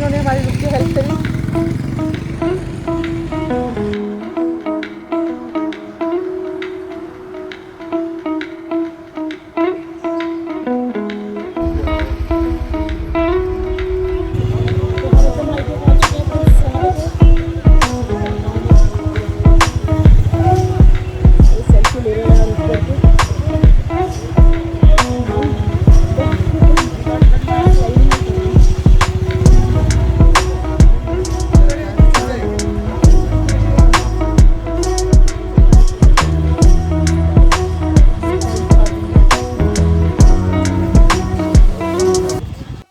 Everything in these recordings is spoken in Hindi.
इन्होंने हमारी रुक के हेल्प करी।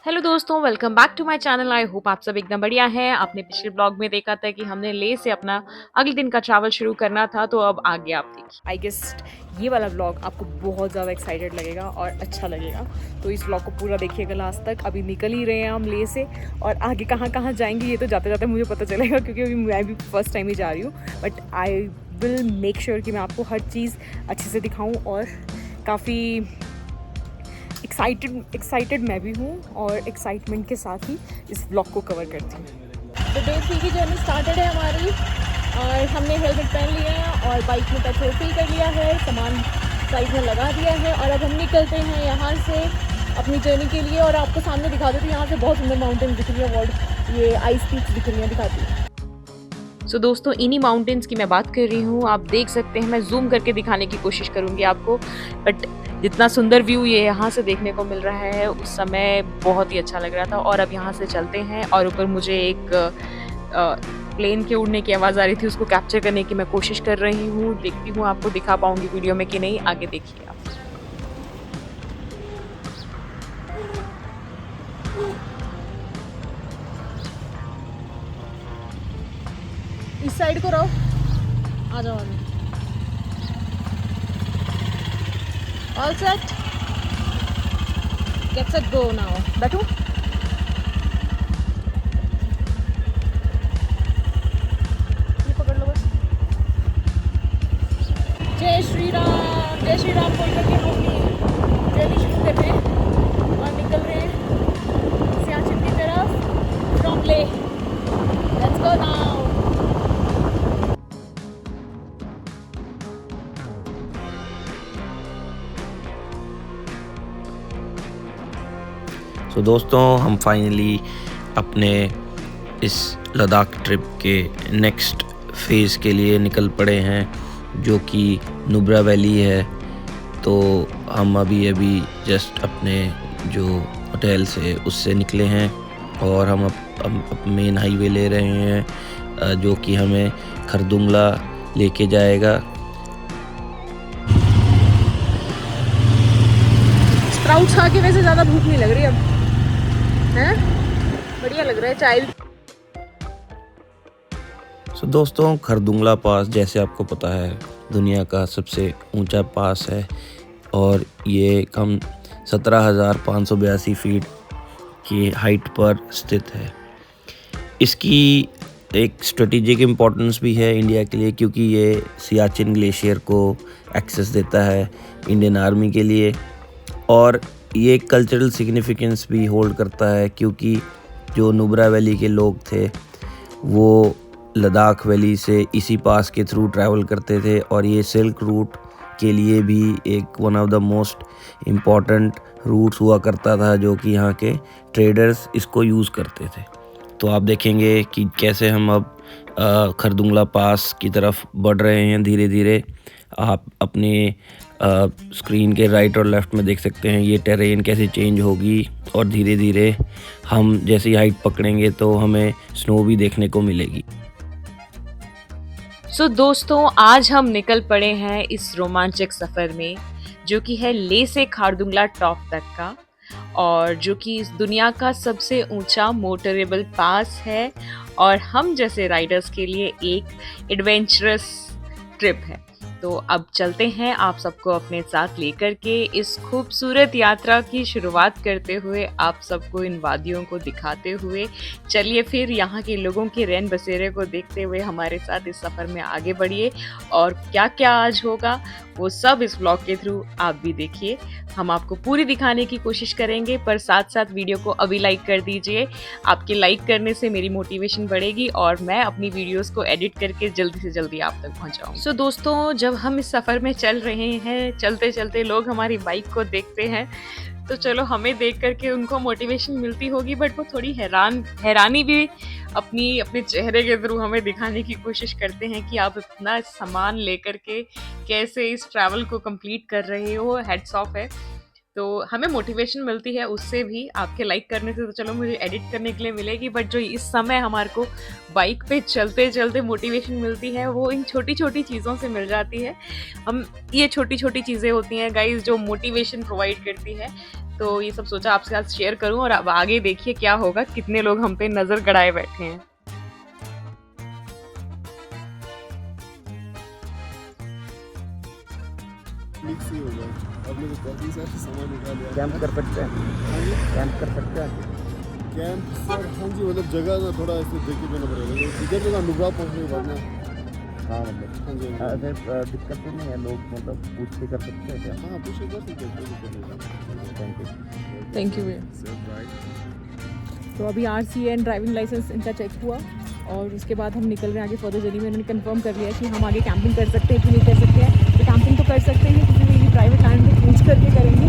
हेलो दोस्तों, welcome back to my channel. I hope आप सब एकदम बढ़िया हैं। आपने पिछले ब्लॉग में देखा था कि हमने ले से अपना अगले दिन का ट्रैवल शुरू करना था, तो अब आगे आप देखिए। आई गेस ये वाला ब्लॉग आपको बहुत ज़्यादा एक्साइटेड लगेगा और अच्छा लगेगा, तो इस ब्लॉग को पूरा देखिएगा लास्ट तक। अभी निकल ही रहे हैं हम ले से, और आगे कहाँ कहाँ जाएंगे ये तो जाते जाते मुझे पता चलेगा, क्योंकि अभी मैं भी फर्स्ट टाइम ही जा रही हूँ। But I will make sure कि मैं आपको हर चीज़ अच्छे से दिखाऊँ, और काफ़ी एक्साइटेड मैं भी हूँ, और एक्साइटमेंट के साथ ही इस ब्लॉग को कवर करती हूँ। तो डे 3 की जर्नी स्टार्टेड है हमारी, और हमने हेलमेट पहन लिया है और बाइक में पेट्रोल फिल कर लिया है, सामान साइड में लगा दिया है, और अब हम निकलते हैं यहाँ से अपनी जर्नी के लिए। और आपको सामने दिखा देती हूँ, यहाँ से बहुत सुंदर माउंटेन दिख रही है, वर्ल्ड ये आइस पीक्स दिख रही है, दिखाती हूँ। सो दोस्तों, इन्हीं माउंटेन्स की मैं बात कर रही हूँ। आप देख सकते हैं, मैं जूम करके दिखाने की कोशिश करूँगी आपको, बट जितना सुंदर व्यू ये यहाँ से देखने को मिल रहा है, उस समय बहुत ही अच्छा लग रहा था। और अब यहाँ से चलते हैं, और ऊपर मुझे एक प्लेन के उड़ने की आवाज़ आ रही थी, उसको कैप्चर करने की मैं कोशिश कर रही हूँ। देखती हूँ आपको दिखा पाऊँगी वीडियो में कि नहीं, आगे देखिए आप। इस साइड को रहो, आ जाओ आगे। All set, get set go now. बैठो। ये पकड़ लो बस। जय श्री राम, जय श्री राम बोल करके हम अपनी जर्नी शुरू कर रहे हैं और निकल रहे हैं सियाचिन की तरफ फ्रॉम ले। Let's go now. सो दोस्तों, हम फाइनली अपने इस लद्दाख ट्रिप के नेक्स्ट फेज़ के लिए निकल पड़े हैं, जो कि नुब्रा वैली है। तो हम अभी जस्ट अपने जो होटल से उससे निकले हैं, और हम मेन हाईवे ले रहे हैं, जो कि हमें खरदुंगला लेके जाएगा। स्प्राउट्स खा के वैसे ज़्यादा भूख नहीं लग रही अब, है बढ़िया लग रहा है चाय। सो दोस्तों, खरदुंगला पास जैसे आपको पता है दुनिया का सबसे ऊंचा पास है, और ये कम 17,582 फीट की हाइट पर स्थित है। इसकी एक स्ट्रेटेजिक इम्पोर्टेंस भी है इंडिया के लिए, क्योंकि ये सियाचिन ग्लेशियर को एक्सेस देता है इंडियन आर्मी के लिए, और ये कल्चरल सिग्निफिकेंस भी होल्ड करता है, क्योंकि जो नुब्रा वैली के लोग थे वो लद्दाख वैली से इसी पास के थ्रू ट्रैवल करते थे, और ये सिल्क रूट के लिए भी एक one of the most important routes हुआ करता था, जो कि यहाँ के ट्रेडर्स इसको यूज़ करते थे। तो आप देखेंगे कि कैसे हम अब खरदुंगला पास की तरफ बढ़ रहे हैं धीरे धीरे। आप अपने स्क्रीन के राइट और लेफ़्ट में देख सकते हैं ये टेरेन कैसे चेंज होगी, और धीरे धीरे हम जैसी हाइट पकड़ेंगे तो हमें स्नो भी देखने को मिलेगी। सो दोस्तों, आज हम निकल पड़े हैं इस रोमांचक सफ़र में, जो कि है ले से खारदुंगला टॉप तक का, और जो कि इस दुनिया का सबसे ऊंचा मोटरेबल पास है, और हम जैसे राइडर्स के लिए एक एडवेंचरस ट्रिप है। तो अब चलते हैं आप सबको अपने साथ लेकर के इस खूबसूरत यात्रा की शुरुआत करते हुए, आप सबको इन वादियों को दिखाते हुए। चलिए फिर यहाँ के लोगों के रैन बसेरे को देखते हुए हमारे साथ इस सफ़र में आगे बढ़िए, और क्या क्या आज होगा वो सब इस व्लॉग के थ्रू आप भी देखिए। हम आपको पूरी दिखाने की कोशिश करेंगे, पर साथ साथ वीडियो को अभी लाइक कर दीजिए। आपके लाइक करने से मेरी मोटिवेशन बढ़ेगी और मैं अपनी वीडियोस को एडिट करके जल्दी से जल्दी आप तक पहुंचाऊं। सो दोस्तों, जब हम इस सफ़र में चल रहे हैं, चलते चलते लोग हमारी बाइक को देखते हैं, तो चलो हमें देख करके उनको मोटिवेशन मिलती होगी, बट वो थोड़ी हैरानी भी अपने चेहरे के थ्रू हमें दिखाने की कोशिश करते हैं कि आप इतना सामान लेकर के कैसे इस ट्रैवल को कंप्लीट कर रहे हो। हेड्स ऑफ है। तो हमें मोटिवेशन मिलती है उससे भी, आपके लाइक करने से तो चलो मुझे एडिट करने के लिए मिलेगी, बट जो इस समय हमारे को बाइक पे चलते चलते मोटिवेशन मिलती है वो इन छोटी छोटी चीज़ों से मिल जाती है। हम ये छोटी छोटी चीज़ें होती हैं गाइस जो मोटिवेशन प्रोवाइड करती है। तो ये सब सोचा आपके साथ शेयर करूं, और अब आगे देखिए क्या होगा, कितने लोग हम पे नज़र गड़ाए बैठे हैं। मिक्स ही होगा। आपने तो काफ़ी सारा सामान उठा लिया। कैंप कर सकते हैं, कैंप कर सकते हैं। कैंप सर, हाँ जी, मतलब जगह ना थोड़ा ऐसे देख के जाना पड़ेगा। इधर जगह नुब्रा पहुँचने के बाद ना, हाँ मतलब हाँ जी, अगर दिक्कत तो नहीं है, लोग मतलब पूछ के कर सकते हैं क्या? हाँ पूछे कर सकते हैं। Thank you. थैंक यू भैया। तो अभी RC एंड ड्राइविंग लाइसेंस इनका चेक हुआ और उसके बाद हम निकल रहे हैं आगे फर्दर जर्नी में। उन्होंने कंफर्म कर लिया कि हम आगे कैंपिंग कर सकते हैं कि नहीं कर सकते हैं। तो कैंपिंग तो कर सकते हैं क्योंकि मेरी प्राइवेट लैंड में पूछ करके करेंगे।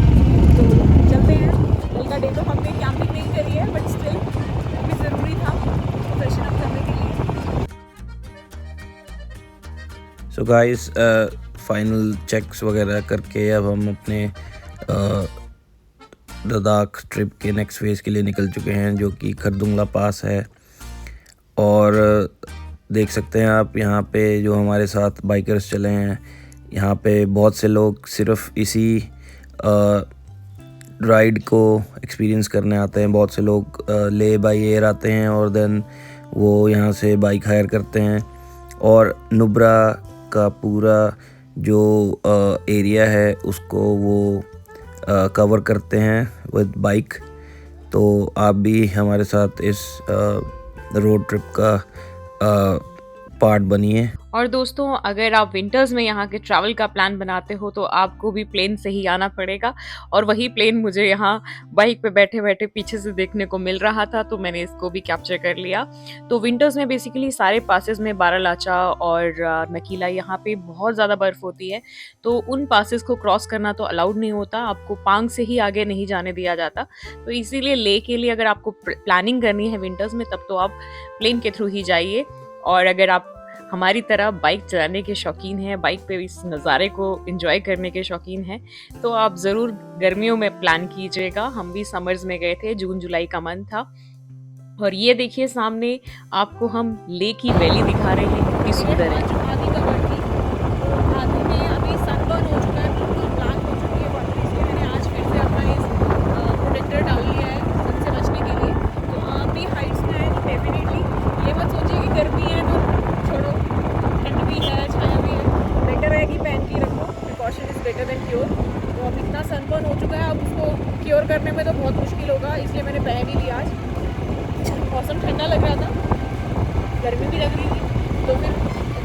तो चलते हैं। कल का डे तो हमने कैंपिंग नहीं करी है, बट स्टिल अभी ज़रूरी था फ्रेशन अप करने के लिए। सो गाइस, फाइनल चेक्स वगैरह करके अब हम अपने लद्दाख ट्रिप के नेक्स्ट फेज़ के लिए निकल चुके हैं, जो कि खरदुंगला पास है। और देख सकते हैं आप यहाँ पे जो हमारे साथ बाइकर्स चले हैं, यहाँ पे बहुत से लोग सिर्फ इसी राइड को एक्सपीरियंस करने आते हैं। बहुत से लोग ले बाई एयर आते हैं और देन वो यहाँ से बाइक हायर करते हैं और नुब्रा का पूरा जो एरिया है उसको वो कवर करते हैं विद बाइक। तो आप भी हमारे साथ इस रोड ट्रिप का पार्ट बनिए। और दोस्तों, अगर आप विंटर्स में यहाँ के ट्रैवल का प्लान बनाते हो तो आपको भी प्लेन से ही आना पड़ेगा, और वही प्लेन मुझे यहाँ बाइक पे बैठे बैठे पीछे से देखने को मिल रहा था, तो मैंने इसको भी कैप्चर कर लिया। तो विंटर्स में बेसिकली सारे पासेस में बारालाचा और नकीला यहाँ पे बहुत ज़्यादा बर्फ़ होती है, तो उन पासेस को क्रॉस करना तो अलाउड नहीं होता, आपको पांग से ही आगे नहीं जाने दिया जाता। तो इसीलिए ले के लिए अगर आपको प्लानिंग करनी है विंटर्स में, तब तो आप प्लेन के थ्रू ही जाइए। और अगर आप हमारी तरह बाइक चलाने के शौकीन हैं, बाइक पे इस नज़ारे को एंजॉय करने के शौकीन हैं, तो आप ज़रूर गर्मियों में प्लान कीजिएगा। हम भी समर्स में गए थे, जून जुलाई का मंथ था। और ये देखिए सामने आपको हम लेक की वैली दिखा रहे हैं, कितनी सुंदर है। तो अब इतना सनबर्न हो चुका है, अब उसको क्योर करने में तो बहुत मुश्किल होगा, इसलिए मैंने पहन ही लिया आज। मौसम ठंडा लग रहा था, गर्मी भी लग रही थी, तो फिर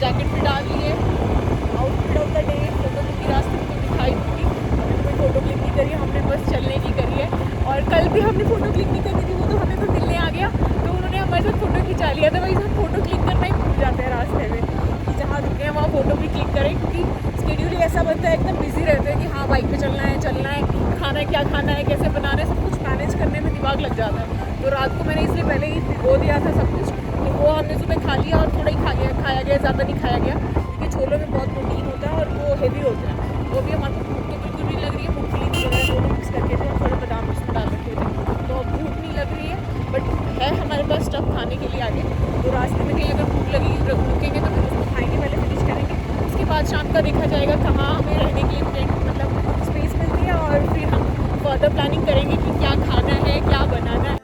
जैकेट भी डाल लिए। Outfit of the day photo click रास्ते में दिखाई दूँगी। अभी कोई फ़ोटो क्लिक नहीं करी, हमने बस चलने की करी है। और कल भी हमने फ़ोटो क्लिक नहीं करी थी, वो तो हमें तो मिलने आ गया, तो उन्होंने हमारे साथ फ़ोटो खिंचा लिया था। वही हम फ़ोटो क्लिक करना ही भूल जाते हैं रास्ते में, कि जहाँ रुके हैं वहाँ फ़ोटो भी क्लिक करें, क्योंकि शेड्यूल ही ऐसा बनता है, एकदम बिजी रहते हैं कि हाँ बाइक पे चलना है, खाना क्या खाना है, कैसे बनाना है, सब कुछ मैनेज करने में दिमाग लग जाता है। तो रात को मैंने इसलिए पहले ही भिगो दिया था सब कुछ, तो वो हमने सुबह खा लिया और थोड़ा ही खाया गया, ज़्यादा नहीं खाया गया, क्योंकि छोलों में बहुत प्रोटीन होता है और वो हेवी होता है। वो भी हमारे को भूख तो बिल्कुल नहीं लग रही है, मूँगफली वगैरह दोनों मिक्स करके थे और थोड़े बादाम उसमें डाल रखे थे, तो अब भूख नहीं लग रही है, बट है हमारे पास स्टफ खाने के लिए आगे। तो रास्ते में कहीं अगर भूख लगी रुकेंगे तो फिर उसको खाएंगे, पहले फिनिश करेंगे, उसके बाद शाम का देखा जाएगा कहाँ हमें रहने के लिए मतलब स्पेस मिलती है, और फिर हम फर्दर प्लानिंग करेंगे कि क्या खाना है, क्या बनाना है।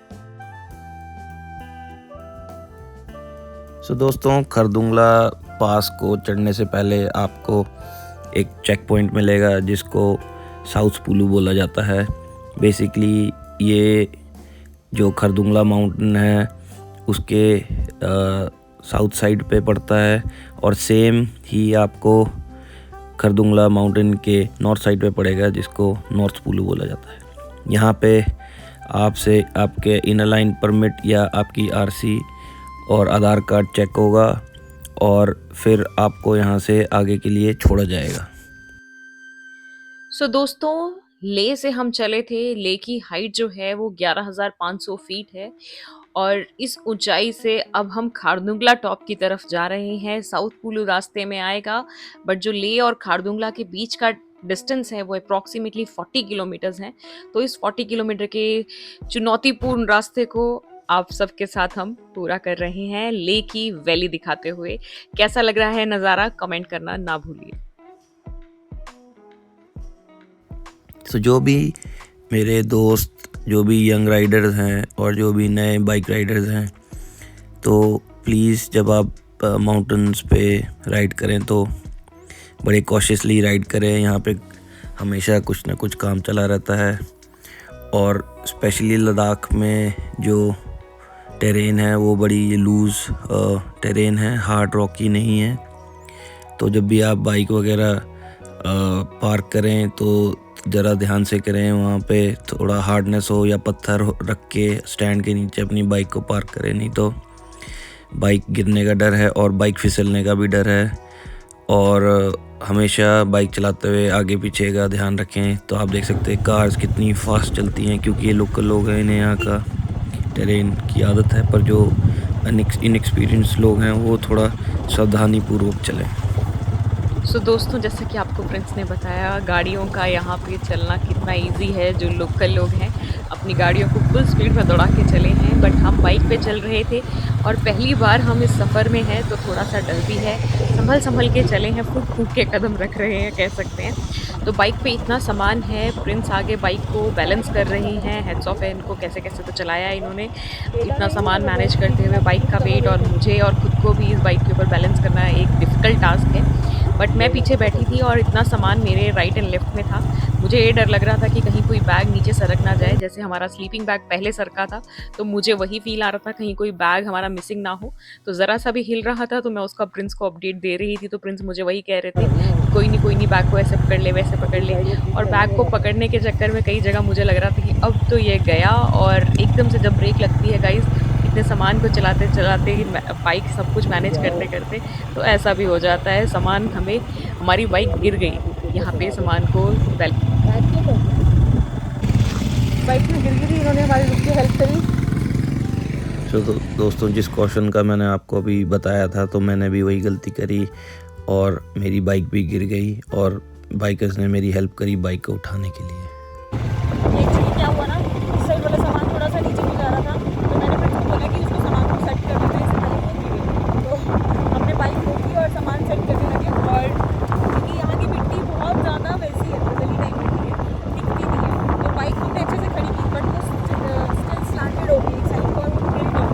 सो दोस्तों, खरदुंगला पास को चढ़ने से पहले आपको एक चेक पॉइंट मिलेगा जिसको साउथ पुलू बोला जाता है। बेसिकली ये जो खरदुंगला माउंटेन है उसके साउथ साइड पे पड़ता है, और सेम ही आपको खरदुंगला माउंटेन के नॉर्थ साइड पे पड़ेगा, जिसको नॉर्थ पुलू बोला जाता है। यहाँ पे आपसे आपके इनर लाइन परमिट या आपकी आरसी और आधार कार्ड चेक होगा और फिर आपको यहाँ से आगे के लिए छोड़ा जाएगा। सो दोस्तों, ले से हम चले थे। ले की हाइट जो है वो 11,500 फीट है और इस ऊंचाई से अब हम खारदुंगला टॉप की तरफ जा रहे हैं। साउथ पुलू रास्ते में आएगा, बट जो ले और खारदुंगला के बीच का डिस्टेंस है वो अप्रॉक्सीमेटली 40 किलोमीटर्स है। तो इस 40 किलोमीटर के चुनौतीपूर्ण रास्ते को आप सबके साथ हम पूरा कर रहे हैं, ले की वैली दिखाते हुए। कैसा लग रहा है नज़ारा, कमेंट करना ना भूलिए। तो जो भी मेरे दोस्त, जो भी यंग राइडर्स हैं और जो भी नए बाइक राइडर्स हैं, तो प्लीज़ जब आप माउंटेन्स पे राइड करें तो बड़े कॉशियसली राइड करें। यहाँ पे हमेशा कुछ ना कुछ काम चला रहता है और स्पेशली लद्दाख में जो टेरेन है वो बड़ी लूज़ टेरेन है, हार्ड रॉकी नहीं है। तो जब भी आप बाइक वगैरह पार्क करें तो ज़रा ध्यान से करें, वहाँ पे थोड़ा हार्डनेस हो या पत्थर रख के स्टैंड के नीचे अपनी बाइक को पार्क करें, नहीं तो बाइक गिरने का डर है और बाइक फिसलने का भी डर है। और हमेशा बाइक चलाते हुए आगे पीछे का ध्यान रखें। तो आप देख सकते हैं कार्स कितनी फास्ट चलती हैं, क्योंकि ये लोकल लोग हैं, इन्हें यहाँ का टेरेन की आदत है। पर जो इनएक्सपीरियंस लोग हैं वो थोड़ा सावधानीपूर्वक चलें। सो दोस्तों, जैसे कि आपको प्रिंस ने बताया, गाड़ियों का यहाँ पे चलना कितना इजी है। जो लोकल लोग हैं अपनी गाड़ियों को फुल स्पीड में दौड़ा के चले हैं, बट हम बाइक पे चल रहे थे और पहली बार हम इस सफ़र में हैं तो थोड़ा सा डर भी है। संभल के चले हैं, फूक के कदम रख रहे हैं कह सकते हैं। तो बाइक पे इतना सामान है, प्रिंस आगे बाइक को बैलेंस कर रही हैं। हेड्स ऑफ है इनको, कैसे कैसे तो चलाया है इन्होंने। इतना सामान मैनेज करते हुए बाइक का वेट और मुझे और खुद को भी इस बाइक के ऊपर बैलेंस करना एक डिफ़िकल्ट टास्क है। बट मैं पीछे बैठी थी और इतना सामान मेरे राइट एंड लेफ्ट में था। मुझे ये डर लग रहा था कि कहीं कोई बैग नीचे सरक ना जाए। जैसे हमारा स्लीपिंग बैग पहले सरका था तो मुझे वही फील आ रहा था, कहीं कोई बैग हमारा मिसिंग ना हो। तो ज़रा सा भी हिल रहा था तो मैं उसका प्रिंस को अपडेट दे रही थी, तो प्रिंस मुझे वही कह रहे थे कोई नहीं बैग को ऐसे पकड़ ले वैसे पकड़ ले। और बैग को पकड़ने के चक्कर में कई जगह मुझे लग रहा था कि अब तो ये गया, और एकदम से जब ब्रेक लगती है गाइस, इतने सामान को चलाते बाइक सब कुछ मैनेज करते तो ऐसा भी हो जाता है। सामान हमारी बाइक गिर गई यहाँ पे, सामान को बाइक में गिर गई, इन्होंने हमारी रुक के हेल्प करी। तो दोस्तों, जिस क्वेश्चन का मैंने आपको अभी बताया था, तो मैंने भी वही गलती करी और मेरी बाइक भी गिर गई और बाइकर्स ने मेरी हेल्प करी बाइक को उठाने के लिए। एक्चुअली क्या हुआ ना, इस साइड वाला सामान थोड़ा सा नीचे को जा रहा था, तो मैंने प्रिंस को बोला कि उसको सामान को सेट कर देना, इससे पहले वो गिर गई। तो हमने बाइक रोकी और सामान सेट करने लगे। और क्योंकि यहाँ की मिट्टी बहुत ज़्यादा वैसी है, बदली टाइप मिट्टी है, दिखती नहीं है, तो बाइक हमने अच्छे से खड़ी की, बट वो स्टिल स्लैंटेड हो गई एक साइड को और वो गिर गई।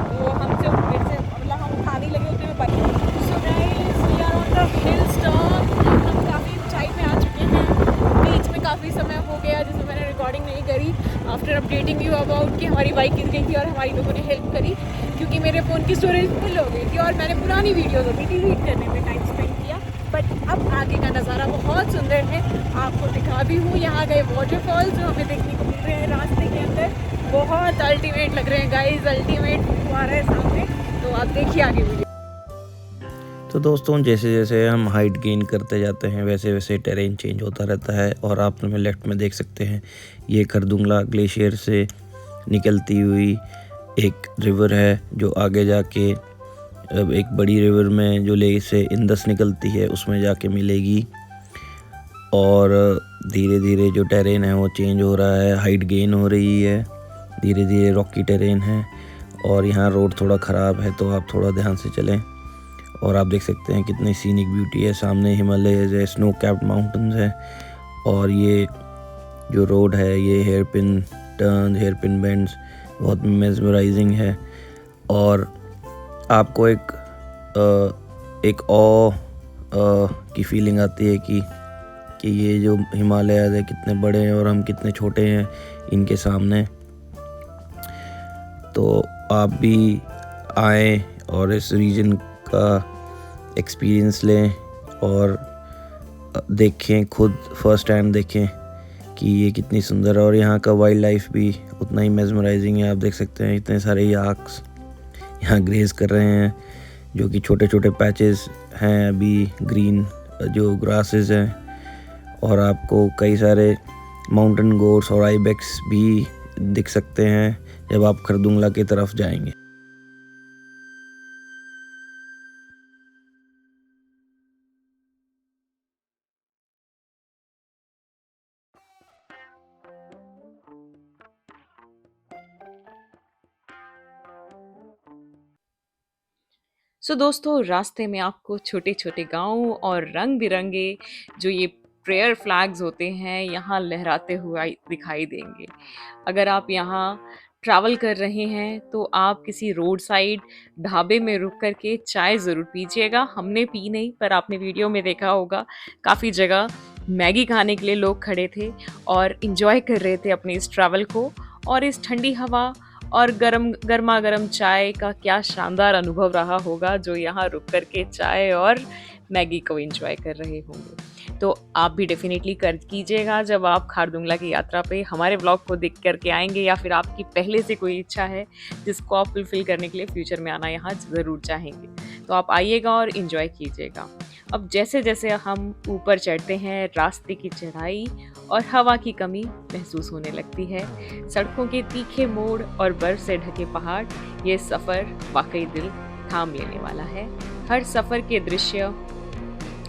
तो हम जब फिर से मतलब हम उठाने लगे उतने में bike. So guys, we are on the hill stop. हम काफ़ी ऊंचाई पे आ चुके हैं। बीच में काफ़ी समय हो गया जिसमें मैंने रिकॉर्डिंग नहीं करी। आफ्टर अपडेटिंग यू अबाउट कि हमारी बाइक गिर गई थी और हमारी लोगों ने हेल्प करी, क्योंकि मेरे फ़ोन की स्टोरेज फुल हो गई थी और मैंने पुरानी वीडियोज़ अभी डिलीट करने में टाइम स्पेंड किया। बट अब आगे का नज़ारा बहुत सुंदर है, आपको दिखा भी हूँ। यहाँ गए वाटरफॉल्स जो हमें देखने को मिल रहे हैं रास्ते के अंदर, बहुत अल्टीमेट लग रहे हैं गाइस, अल्टीमेट व्यू आ रहा है सामने। तो आप देखिए आगे वीडियो। तो दोस्तों, जैसे जैसे हम हाइट गेन करते जाते हैं वैसे वैसे टेरेन चेंज होता रहता है। और आप में लेफ्ट में देख सकते हैं, ये खरदुंगला ग्लेशियर से निकलती हुई एक रिवर है, जो आगे जाके अब एक बड़ी रिवर में जो ले से इंदस निकलती है उसमें जाके मिलेगी। और धीरे धीरे जो टेरेन है वो चेंज हो रहा है, हाइट गेन हो रही है, धीरे धीरे रॉकी टेरेन है। और यहाँ रोड थोड़ा ख़राब है तो आप थोड़ा ध्यान से चलें। और आप देख सकते हैं कितनी सीनिक ब्यूटी है, सामने हिमालयज है, स्नो कैप्ड माउंटेन्स है। और ये जो रोड है ये hairpin turn, hairpin bends बहुत मेस्मराइजिंग है। और आपको एक ऑ की फीलिंग आती है कि ये जो हिमालयज है कितने बड़े हैं और हम कितने छोटे हैं इनके सामने। तो आप भी आएँ और इस रीजन का एक्सपीरियंस लें और देखें, खुद फर्स्ट हैंड देखें कि ये कितनी सुंदर है। और यहाँ का वाइल्ड लाइफ भी उतना ही मेस्मराइजिंग है। आप देख सकते हैं इतने सारे याक्स यहाँ ग्रेज कर रहे हैं, जो कि छोटे छोटे पैचेस हैं अभी ग्रीन जो ग्रासेस हैं। और आपको कई सारे माउंटेन गोट्स और आइबेक्स भी दिख सकते हैं जब आप खरदुंगला की तरफ जाएंगे। दोस्तों, रास्ते में आपको छोटे छोटे गांव और रंग बिरंगे जो ये प्रेयर फ्लैग्स होते हैं यहाँ लहराते हुए दिखाई देंगे। अगर आप यहाँ ट्रैवल कर रहे हैं तो आप किसी रोड साइड ढाबे में रुक करके चाय ज़रूर पीजिएगा। हमने पी नहीं, पर आपने वीडियो में देखा होगा काफ़ी जगह मैगी खाने के लिए लोग खड़े थे और इन्जॉय कर रहे थे अपने इस ट्रैवल को। और इस ठंडी हवा और गर्मा गर्म चाय का क्या शानदार अनुभव रहा होगा जो यहाँ रुक कर के चाय और मैगी को एंजॉय कर रहे होंगे। तो आप भी डेफिनेटली कर कीजिएगा जब आप खारदुंगला की यात्रा पे हमारे व्लॉग को देख करके आएंगे, या फिर आपकी पहले से कोई इच्छा है जिसको आप फुलफिल करने के लिए फ्यूचर में आना यहाँ ज़रूर चाहेंगे, तो आप आइएगा और इन्जॉय कीजिएगा। अब जैसे जैसे हम ऊपर चढ़ते हैं, रास्ते की चढ़ाई और हवा की कमी महसूस होने लगती है। सड़कों के तीखे मोड़ और बर्फ से ढके पहाड़, ये सफ़र वाकई दिल थाम लेने वाला है। हर सफ़र के दृश्य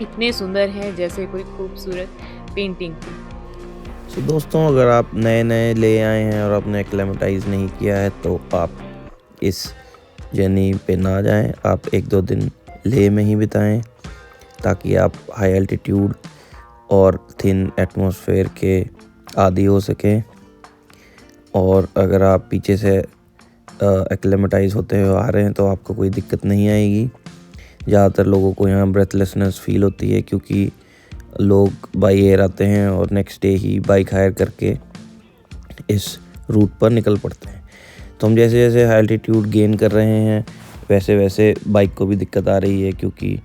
इतने सुंदर हैं जैसे कोई खूबसूरत पेंटिंग की। दोस्तों, अगर आप नए नए ले आए हैं और आपने एक्लेमेटाइज नहीं किया है तो आप इस जर्नी पे ना जाएं। आप 1-2 दिन लेह में ही बिताएं ताकि आप हाई एल्टीट्यूड और थिन एटमॉस्फेयर के आदी हो सकें। और अगर आप पीछे से एक्लेमेटाइज होते हुए आ रहे हैं तो आपको कोई दिक्कत नहीं आएगी। ज़्यादातर लोगों को यहाँ ब्रेथलेसनेस फील होती है क्योंकि लोग बाई एयर आते हैं और नेक्स्ट डे ही बाइक हायर करके इस रूट पर निकल पड़ते हैं। तो हम जैसे जैसे हाई एल्टीट्यूड गेन कर रहे हैं वैसे वैसे बाइक को भी दिक्कत आ रही है क्योंकि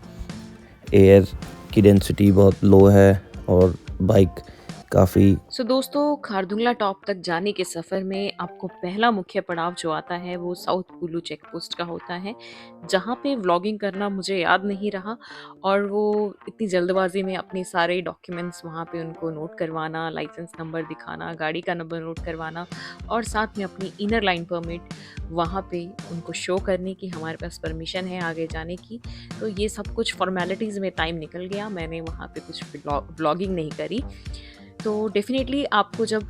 एयर की डेंसिटी बहुत लो है और बाइक काफ़ी। दोस्तों, खारदुंगला टॉप तक जाने के सफ़र में आपको पहला मुख्य पड़ाव जो आता है वो साउथ पुलू चेक पोस्ट का होता है, जहाँ पे व्लॉगिंग करना मुझे याद नहीं रहा और वो इतनी जल्दबाजी में अपने सारे डॉक्यूमेंट्स वहाँ पे उनको नोट करवाना, लाइसेंस नंबर दिखाना, गाड़ी का नंबर नोट करवाना और साथ में अपनी इनर लाइन परमिट वहाँ पे उनको शो करने की हमारे पास परमिशन है आगे जाने की। तो ये सब कुछ फॉर्मेलिटीज़ में टाइम निकल गया, मैंने वहाँ पे कुछ व्लॉगिंग नहीं करी। तो डेफिनेटली आपको जब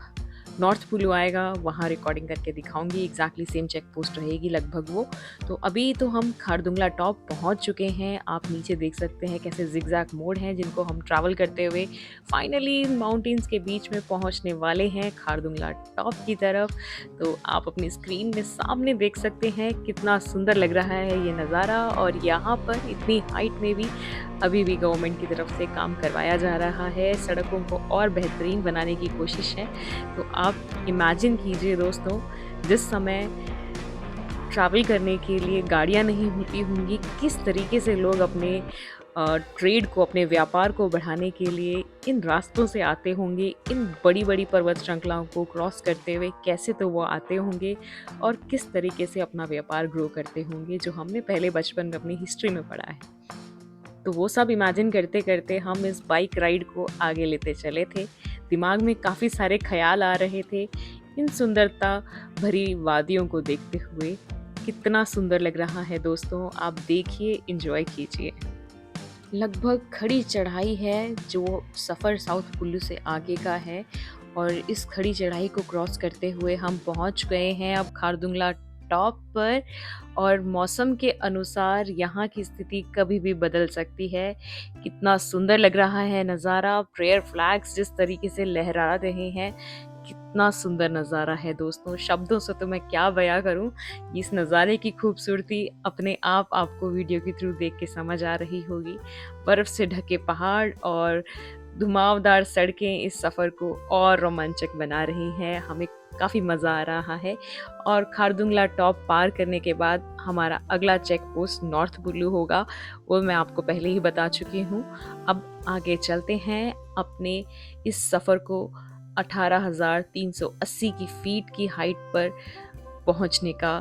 नॉर्थ पुलू आएगा वहाँ रिकॉर्डिंग करके दिखाऊंगी। एग्जैक्टली सेम चेक पोस्ट रहेगी लगभग वो। तो अभी तो हम खारदुंगला टॉप पहुँच चुके हैं। आप नीचे देख सकते हैं कैसे जिगजैग मोड़ हैं जिनको हम ट्रैवल करते हुए फाइनली माउंटेन्स के बीच में पहुँचने वाले हैं खारदुंगला टॉप की तरफ। तो आप अपनी स्क्रीन में सामने देख सकते हैं कितना सुंदर लग रहा है ये नज़ारा। और यहाँ पर इतनी हाइट में भी अभी भी गवर्नमेंट की तरफ से काम करवाया जा रहा है, सड़कों को और बेहतरीन बनाने की कोशिश है। तो आप इमेजिन कीजिए दोस्तों, जिस समय ट्रैवल करने के लिए गाड़ियाँ नहीं होती होंगी, किस तरीके से लोग अपने ट्रेड को, अपने व्यापार को बढ़ाने के लिए इन रास्तों से आते होंगे। इन बड़ी बड़ी पर्वत श्रृंखलाओं को क्रॉस करते हुए कैसे तो वो आते होंगे और किस तरीके से अपना व्यापार ग्रो करते होंगे, जो हमने पहले बचपन में अपनी हिस्ट्री में पढ़ा है। तो वो सब इमेजिन करते करते हम इस बाइक राइड को आगे लेते चले थे। दिमाग में काफ़ी सारे ख्याल आ रहे थे इन सुंदरता भरी वादियों को देखते हुए। कितना सुंदर लग रहा है दोस्तों, आप देखिए, एंजॉय कीजिए। लगभग खड़ी चढ़ाई है जो सफ़र साउथ कुल्लू से आगे का है और इस खड़ी चढ़ाई को क्रॉस करते हुए हम पहुंच गए हैं अब खारदुंगला टॉप पर। और मौसम के अनुसार यहाँ की स्थिति कभी भी बदल सकती है। कितना सुंदर लग रहा है नज़ारा, प्रेयर फ्लैग्स जिस तरीके से लहरा रहे हैं, कितना सुंदर नज़ारा है दोस्तों। शब्दों से तो मैं क्या बयां करूं, इस नज़ारे की खूबसूरती अपने आप आपको वीडियो के थ्रू देख के समझ आ रही होगी। बर्फ़ से ढके पहाड़ और घुमावदार सड़कें इस सफ़र को और रोमांचक बना रही हैं। हमें काफ़ी मज़ा आ रहा है और खारदुंगला टॉप पार करने के बाद हमारा अगला चेक पोस्ट नॉर्थ बुल्लू होगा, वो मैं आपको पहले ही बता चुकी हूँ। अब आगे चलते हैं, अपने इस सफ़र को 18,380 की फीट की हाइट पर पहुँचने का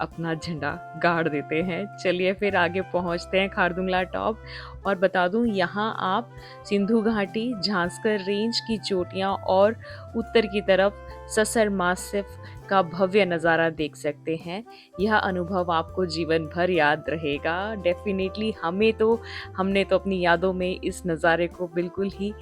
अपना झंडा गाड़ देते हैं। चलिए फिर आगे पहुंचते हैं खारदुंगला टॉप। और बता दूं, यहाँ आप सिंधु घाटी, झांसकर रेंज की चोटियाँ और उत्तर की तरफ ससर मासिफ का भव्य नज़ारा देख सकते हैं। यह अनुभव आपको जीवन भर याद रहेगा। डेफिनेटली हमने तो अपनी यादों में इस नज़ारे को बिल्कुल ही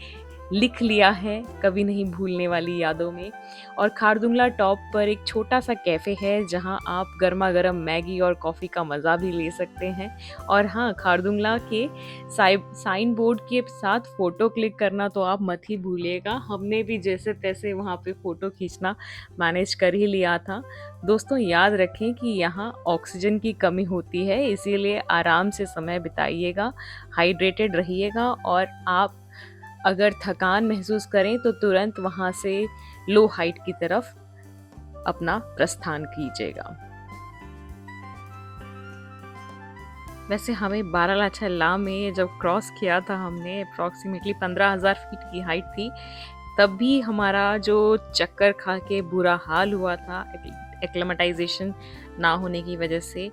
लिख लिया है, कभी नहीं भूलने वाली यादों में। और खारदुंगला टॉप पर एक छोटा सा कैफ़े है जहां आप गर्मा गर्म मैगी और कॉफ़ी का मज़ा भी ले सकते हैं। और हाँ, खारदुंगला के साइन बोर्ड के साथ फ़ोटो क्लिक करना तो आप मत ही भूलिएगा। हमने भी जैसे तैसे वहाँ पे फ़ोटो खींचना मैनेज कर ही लिया था। दोस्तों, याद रखें कि यहाँ ऑक्सीजन की कमी होती है, इसीलिए आराम से समय बिताइएगा, हाइड्रेटेड रहिएगा और आप अगर थकान महसूस करें तो तुरंत वहाँ से लो हाइट की तरफ अपना प्रस्थान कीजिएगा। वैसे हमें बारालाचा में जब क्रॉस किया था, हमने अप्रॉक्सीमेटली 15,000 फीट की हाइट थी, तब भी हमारा जो चक्कर खा के बुरा हाल हुआ था एक्लेमेटाइजेशन ना होने की वजह से,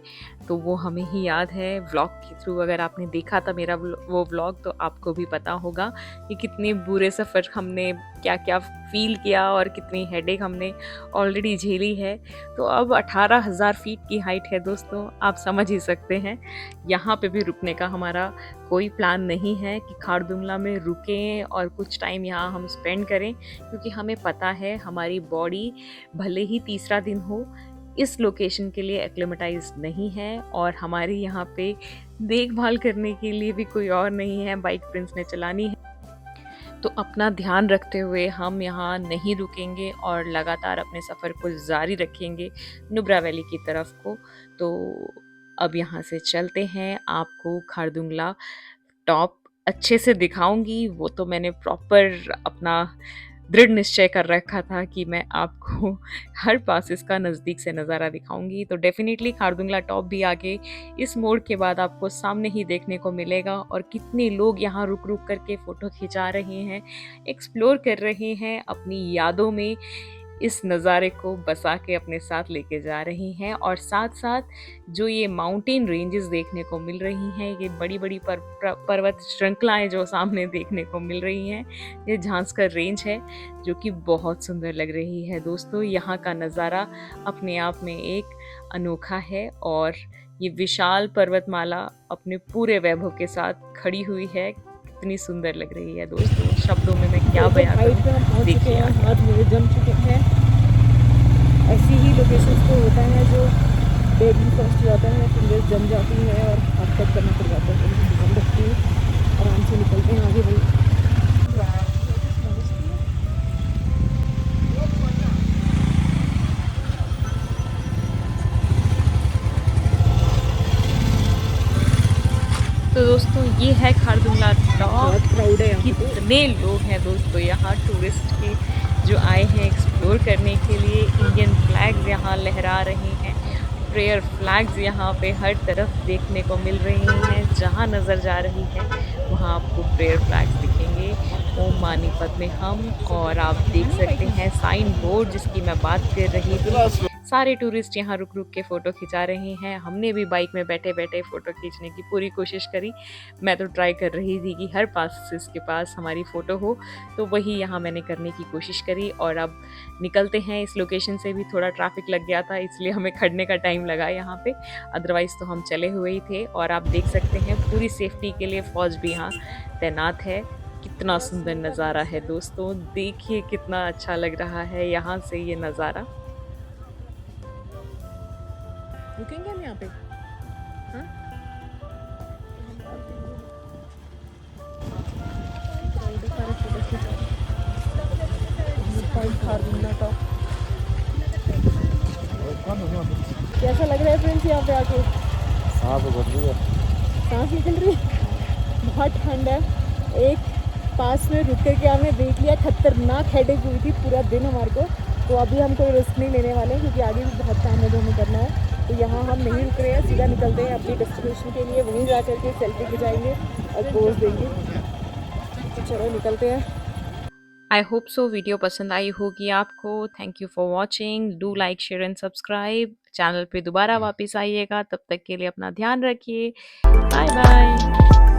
तो वो हमें ही याद है। व्लॉग के थ्रू अगर आपने देखा था मेरा वो व्लॉग, तो आपको भी पता होगा कि कितने बुरे सफ़र हमने क्या क्या फील किया और कितनी हेडेक हमने ऑलरेडी झेली है। तो अब 18,000 फीट की हाइट है दोस्तों, आप समझ ही सकते हैं। यहाँ पे भी रुकने का हमारा कोई प्लान नहीं है कि खारदुंगला में रुकें और कुछ टाइम यहाँ हम स्पेंड करें, क्योंकि हमें पता है हमारी बॉडी भले ही तीसरा दिन हो, इस लोकेशन के लिए एक्लेमेटाइज नहीं है और हमारी यहाँ पे देखभाल करने के लिए भी कोई और नहीं है, बाइक प्रिंस ने चलानी है। तो अपना ध्यान रखते हुए हम यहाँ नहीं रुकेंगे और लगातार अपने सफ़र को जारी रखेंगे नुब्रा वैली की तरफ को। तो अब यहाँ से चलते हैं, आपको खारदुंगला टॉप अच्छे से दिखाऊंगी। वो तो मैंने प्रॉपर अपना दृढ़ निश्चय कर रखा था कि मैं आपको हर पास इसका नज़दीक से नज़ारा दिखाऊंगी। तो डेफिनेटली खारदुंगला टॉप भी आगे इस मोड़ के बाद आपको सामने ही देखने को मिलेगा। और कितने लोग यहाँ रुक रुक करके फ़ोटो खिंचा रहे हैं, एक्सप्लोर कर रहे हैं, अपनी यादों में इस नज़ारे को बसा के अपने साथ लेके जा रही हैं। और साथ साथ जो ये माउंटेन रेंजेस देखने को मिल रही हैं, ये बड़ी बड़ी पर्वत श्रृंखलाएं जो सामने देखने को मिल रही हैं, ये झांसकर रेंज है जो कि बहुत सुंदर लग रही है दोस्तों। यहाँ का नज़ारा अपने आप में एक अनोखा है और ये विशाल पर्वतमाला अपने पूरे वैभव के साथ खड़ी हुई है। कितनी सुंदर लग रही है दोस्तों, शब्दों में मैं क्या बयां करूं। देखिए, हाथ मेरे जम चुके हैं। ऐसी ही लोकेशंस को होता है जो डेडली फर्स्ट जाता है, फिंगर्स जम जाती है और हाथ कट करना पड़ जाता है। तो ध्यान रखती हूँ, आराम से निकलते हैं आगे भाई। तो दोस्तों, ये है खारदुंगला टॉप। क्राउड है, कितने लोग हैं दोस्तों यहाँ टूरिस्ट के जो आए हैं एक्सप्लोर करने के लिए। इंडियन फ्लैग्स यहाँ लहरा रही हैं, प्रेयर फ्लैग्स यहाँ पे हर तरफ देखने को मिल रही हैं। जहाँ नज़र जा रही है वहाँ आपको प्रेयर फ्लैग्स दिखेंगे, ओम मानी पद्मे हम। और आप देख सकते हैं साइन बोर्ड जिसकी मैं बात कर रही थी। सारे टूरिस्ट यहाँ रुक रुक के फ़ोटो खिंचा रहे हैं। हमने भी बाइक में बैठे बैठे फ़ोटो खींचने की पूरी कोशिश करी। मैं तो ट्राई कर रही थी कि हर पास के पास हमारी फ़ोटो हो, तो वही यहाँ मैंने करने की कोशिश करी। और अब निकलते हैं इस लोकेशन से भी। थोड़ा ट्रैफिक लग गया था, इसलिए हमें खड़ने का टाइम लगा यहाँ पे, अदरवाइज़ तो हम चले हुए ही थे। और आप देख सकते हैं पूरी सेफ्टी के लिए फ़ौज भी यहाँ तैनात है। कितना सुंदर नज़ारा है दोस्तों, देखिए कितना अच्छा लग रहा है यहाँ से ये नज़ारा। रुकेंगे हम यहाँ पे, हाँ? कैसा लग रहा है फ्रेंड्स यहाँ पे आके? सांस निकल रही है, बहुत ठंड है। एक पास में रुक करके हमने देख लिया, खतरनाक हेडेक हुई थी पूरा दिन हमारे को। तो अभी हम कोई रिस्क नहीं लेने वाले हैं क्योंकि आगे भी बहुत काम है जो हमें करना है। तो यहाँ हम नहीं रुक रहे हैं, सीधा निकलते हैं अपनी डेस्टिनेशन के लिए। वहीं जा करके सेल्फी खिंचाएंगे और पोज देंगे। तो चलो निकलते हैं। आई होप सो वीडियो पसंद आई होगी आपको। Thank you for watching. Do like, share and subscribe. Channel पे दोबारा वापस आइएगा, तब तक के लिए अपना ध्यान रखिए। Bye bye.